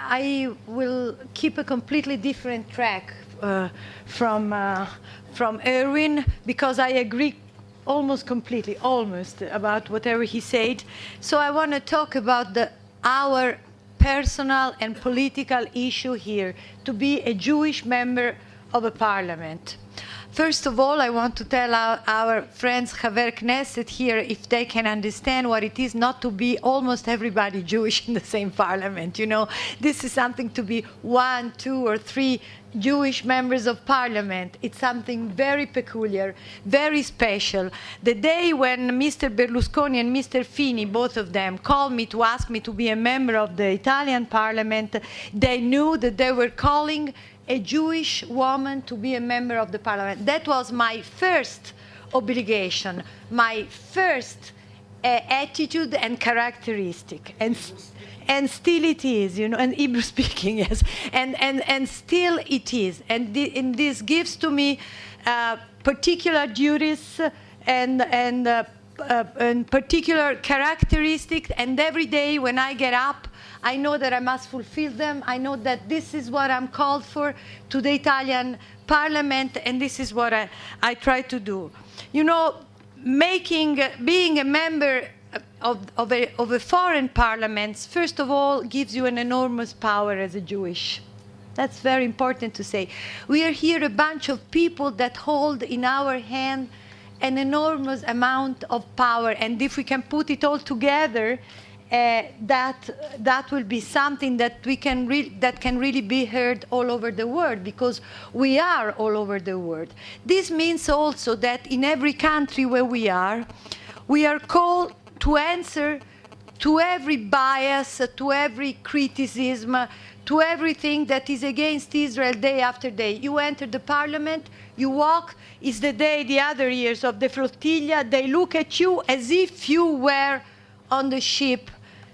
I will keep a completely different track from Irwin, because I agree almost completely, about whatever he said. So I want to talk about our personal and political issue here, to be a Jewish member of a parliament. First of all, I want to tell our friends Haver Knesset here if they can understand what it is not to be almost everybody Jewish in the same parliament. You know, this is something to be 1, 2, or 3 Jewish members of parliament. It's something very peculiar, very special. The day when Mr. Berlusconi and Mr. Fini, both of them, called me to ask me to be a member of the Italian parliament, they knew that they were calling a Jewish woman to be a member of the parliament. That was my first obligation, my first attitude and characteristic. And still it is, you know, and Hebrew speaking, yes. And still it is. And this gives to me particular duties and particular characteristics. And every day when I get up, I know that I must fulfill them. I know that this is what I'm called for to the Italian parliament, and this is what I try to do. You know, being a member of a foreign parliament, first of all, gives you an enormous power as a Jewish. That's very important to say. We are here a bunch of people that hold in our hand an enormous amount of power, and if we can put it all together, that will be something that can really be heard all over the world, because we are all over the world. This means also that in every country where we are called to answer to every bias, to every criticism, to everything that is against Israel day after day. You enter the parliament, you walk, it's the day, the other years of the flotilla, they look at you as if you were on the ship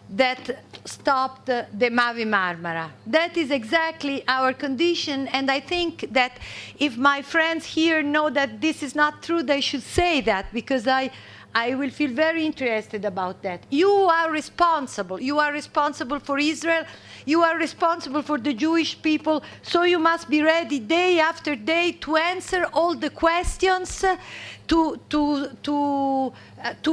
that stopped the Mavi Marmara. That is exactly our condition, and I think that if my friends here know that this is not true, they should say that, because I will feel very interested about that. You are responsible. You are responsible for Israel. You are responsible for the Jewish people. So you must be ready day after day to answer all the questions, to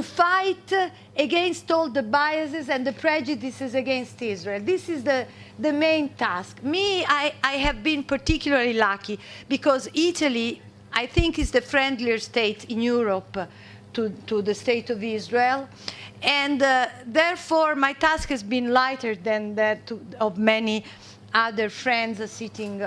fight against all the biases and the prejudices against Israel. This is the main task. I have been particularly lucky, because Italy, I think, is the friendlier state in Europe to the state of Israel, and therefore my task has been lighter than that of many other friends sitting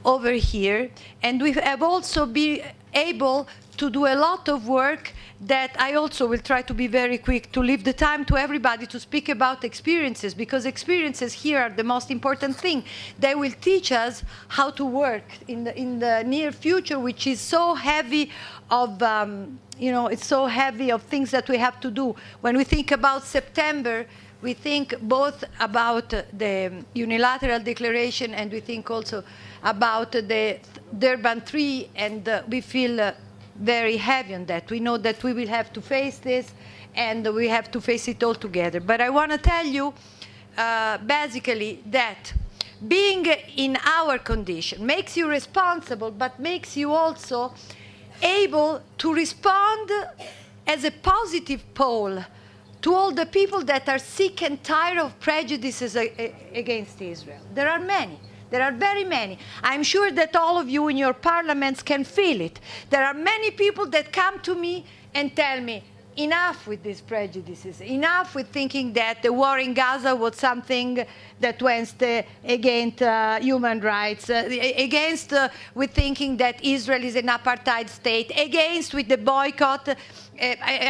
over here, and we have also been able to do a lot of work that I also will try to be very quick to leave the time to everybody to speak about experiences, because experiences here are the most important thing. They will teach us how to work in the near future, which is so heavy of it's so heavy of things that we have to do. When we think about September, we think both about the unilateral declaration, and we think also about the Durban 3, and we feel very heavy on that. We know that we will have to face this, and we have to face it all together. But I want to tell you, basically, that being in our condition makes you responsible, but makes you also able to respond as a positive pole to all the people that are sick and tired of prejudices against Israel. There are many. There are very many. I'm sure that all of you in your parliaments can feel it. There are many people that come to me and tell me, enough with these prejudices, enough with thinking that the war in Gaza was something that went against human rights, against with thinking that Israel is an apartheid state, against with the boycott,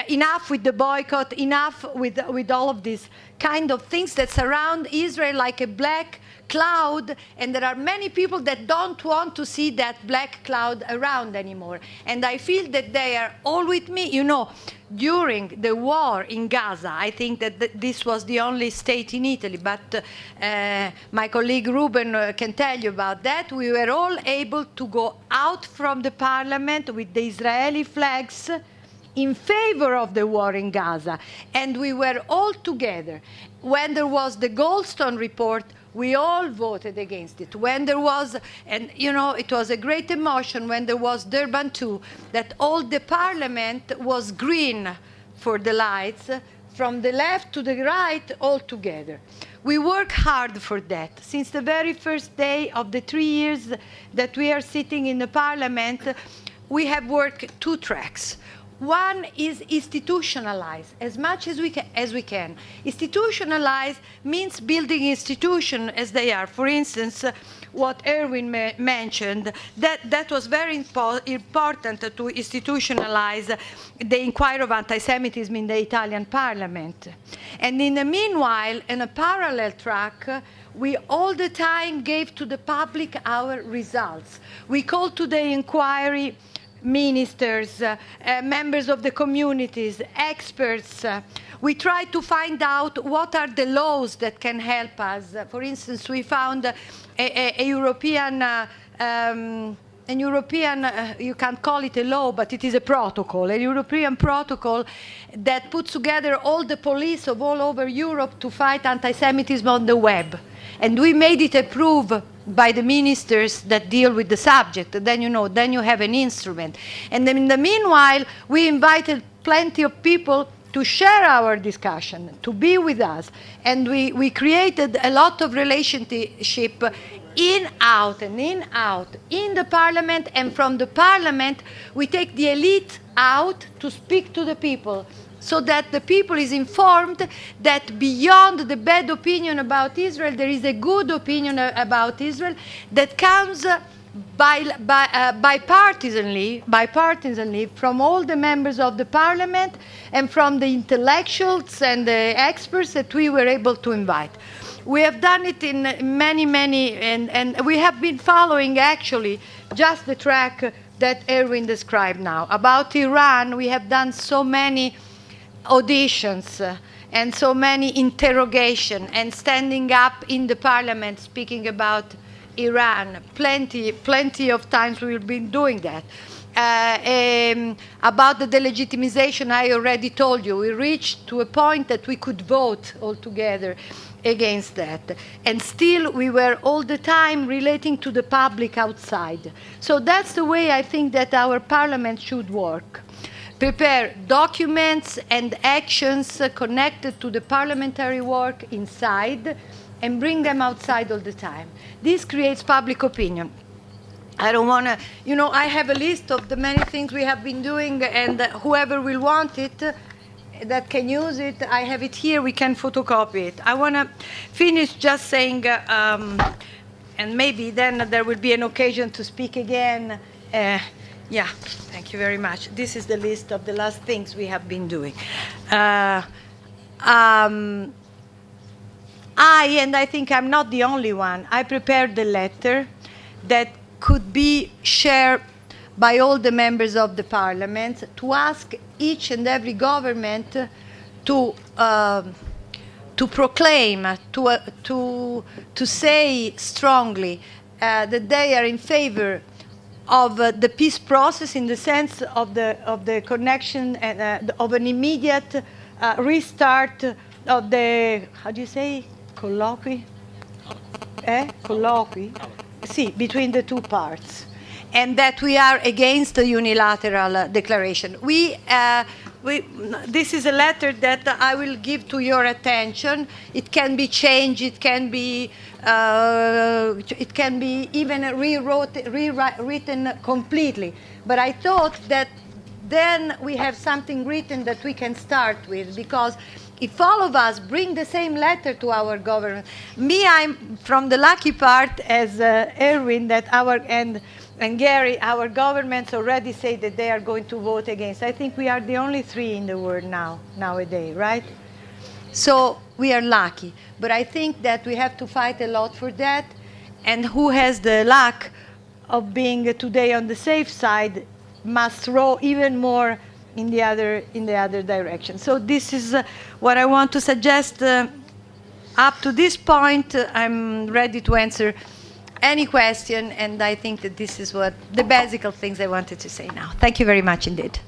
enough with the boycott, enough with all of these kind of things that surround Israel like a black cloud, and there are many people that don't want to see that black cloud around anymore. And I feel that they are all with me. You know, during the war in Gaza, I think that this was the only state in Italy, but my colleague Ruben can tell you about that. We were all able to go out from the parliament with the Israeli flags in favor of the war in Gaza. And we were all together. When there was the Goldstone report, We all voted against it. When there was, and you know, it was a great emotion when there was Durban 2, that all the parliament was green for the lights, from the left to the right, all together. We work hard for that. Since the very first day of the 3 years that we are sitting in the parliament, we have worked 2 tracks. One is institutionalize as much as we can. Institutionalize means building institutions as they are. For instance, what Irwin mentioned, that was very important to institutionalize the inquiry of anti-Semitism in the Italian parliament. And in the meanwhile, in a parallel track, we all the time gave to the public our results. We called to the inquiry ministers, members of the communities, experts. We tried to find out what are the laws that can help us. For instance, we found a European, you can't call it a law, but it is a protocol, a European protocol that puts together all the police of all over Europe to fight anti-Semitism on the web. And we made it approved by the ministers that deal with the subject. Then you have an instrument. And then in the meanwhile, we invited plenty of people to share our discussion, to be with us. And we created a lot of relationship in, out, and in the parliament, and from the parliament, we take the elite out to speak to the people, so that the people is informed that beyond the bad opinion about Israel, there is a good opinion about Israel that comes bipartisanly from all the members of the parliament and from the intellectuals and the experts that we were able to invite. We have done it in many, and we have been following actually just the track that Irwin described now. About Iran, we have done so many auditions and so many interrogations and standing up in the parliament speaking about Iran. Plenty of times we've been doing that. About the delegitimization, I already told you, we reached to a point that we could vote all together against that. And still we were all the time relating to the public outside. So that's the way I think that our parliament should work. Prepare documents and actions connected to the parliamentary work inside and bring them outside all the time. This creates public opinion. I don't want to, I have a list of the many things we have been doing, and whoever will want it that can use it, I have it here, we can photocopy it. I want to finish just saying, and maybe then there will be an occasion to speak again. Yeah, thank you very much. This is the list of the last things we have been doing. I think I'm not the only one, I prepared the letter that could be shared by all the members of the parliament to ask each and every government to proclaim, to say strongly that they are in favor of the peace process in the sense of the connection and of an immediate restart of the, how do you say, colloquy? Colloquy? See, between the two parts. And that we are against the unilateral declaration. This is a letter that I will give to your attention. It can be changed. It can be even rewritten completely. But I thought that then we have something written that we can start with, because if all of us bring the same letter to our government, I'm from the lucky part as Irwin that and Gary, our governments already say that they are going to vote against. I think we are the only 3 in the world nowadays, right? So we are lucky. But I think that we have to fight a lot for that. And who has the luck of being today on the safe side must throw even more in the other direction. So this is what I want to suggest. Up to this point, I'm ready to answer any question, and I think that this is what the basic things I wanted to say now. Thank you very much indeed.